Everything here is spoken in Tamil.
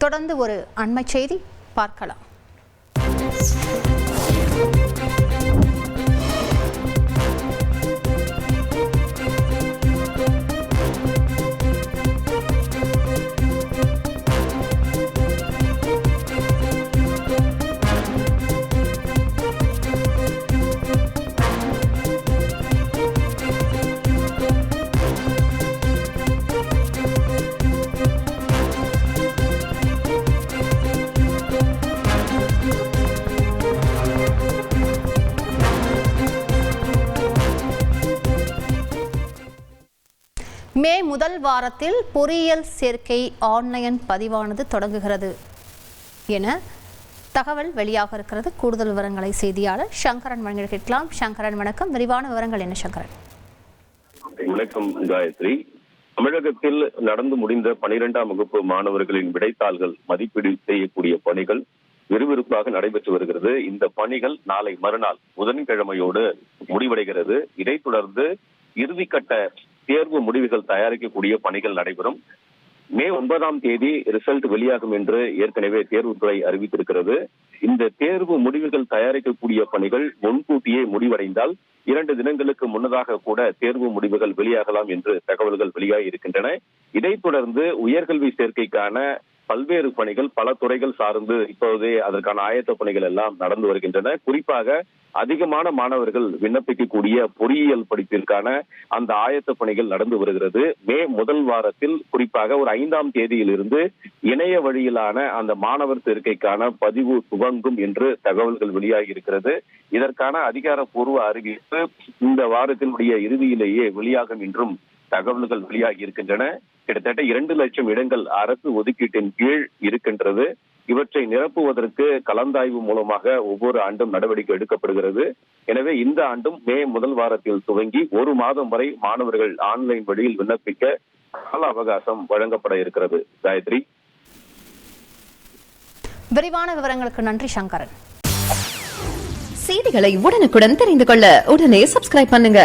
தொடர்ந்து ஒரு அண்மை செய்தி பார்க்கலாம். மே முதல் வாரத்தில் பொறியியல் சேர்க்கை ஆன்லைன் பதிவானது தொடங்குகிறது என தகவல் வெளியாக இருக்கிறது. கூடுதல் விவரங்களை செய்தியாளர் சங்கரன் வழங்க கேட்கலாம். சங்கரன் வணக்கம். விரிவான விவரங்கள் என்ன சங்கரன்? வணக்கம் காயத்ரி. தமிழகத்தில் நடந்து முடிந்த 12ஆம் வகுப்பு மாணவர்களின் விடைத்தாள்கள் மதிப்பீடு செய்யக்கூடிய பணிகள் விறுவிறுப்பாக நடைபெற்று வருகிறது. இந்த பணிகள் நாளை மறுநாள் புதன்கிழமையோடு முடிவடைகிறது. இதைத் தொடர்ந்து இறுதிக்கட்ட தேர்வு முடிவுகள் தயாரிக்கக்கூடிய பணிகள் நடைபெறும். மே 9ஆம் தேதி ரிசல்ட் வெளியாகும் என்று ஏற்கனவே தேர்வுத்துறை அறிவித்திருக்கிறது. இந்த தேர்வு முடிவுகள் தயாரிக்கக்கூடிய பணிகள் முன்கூட்டியே முடிவடைந்தால் 2 தினங்களுக்கு முன்னதாக கூட தேர்வு முடிவுகள் வெளியாகலாம் என்று தகவல்கள் வெளியாகி இருக்கின்றன. இதைத் தொடர்ந்து உயர்கல்வி சேர்க்கைக்கான பல்வேறு பணிகள் பல துறைகள் சார்ந்து இப்போதே அதற்கான ஆயத்த பணிகள் எல்லாம் நடந்து வருகின்றன. குறிப்பாக அதிகமான மாணவர்கள் விண்ணப்பிக்கக்கூடிய பொறியியல் படிப்பிற்கான அந்த ஆயத்த பணிகள் நடந்து வருகிறது. மே முதல் வாரத்தில் குறிப்பாக ஒரு 5ஆம் தேதியிலிருந்து இணைய வழியிலான அந்த மாணவர் சேர்க்கைக்கான பதிவு துவங்கும் என்று தகவல்கள் வெளியாகி இருக்கிறது. இதற்கான அதிகாரப்பூர்வ அறிவிப்பு இந்த வாரத்தினுடைய இறுதியிலேயே வெளியாகும் என்றும் தகவல்கள் வெளியாகி இருக்கின்றன. கிட்டத்தட்ட 2 லட்சம் இடங்கள் அரசு ஒதுக்கீட்டின் கீழ் இருக்கின்றது. இவற்றை நிரப்புவதற்கு கலந்தாய்வு மூலமாக ஒவ்வொரு ஆண்டும் நடவடிக்கை எடுக்கப்படுகிறது. எனவே இந்த ஆண்டும் மே முதல் வாரத்தில் துவங்கி 1 மாதம் வரை மாணவர்கள் ஆன்லைன் வழியில் விண்ணப்பிக்க கால அவகாசம் வழங்கப்பட இருக்கிறது. காயத்ரி, விரிவான விவரங்களுக்கு நன்றி சங்கரன். செய்திகளை உடனுக்குடன் தெரிந்து கொள்ள உடனே சப்ஸ்கிரைப் பண்ணுங்க.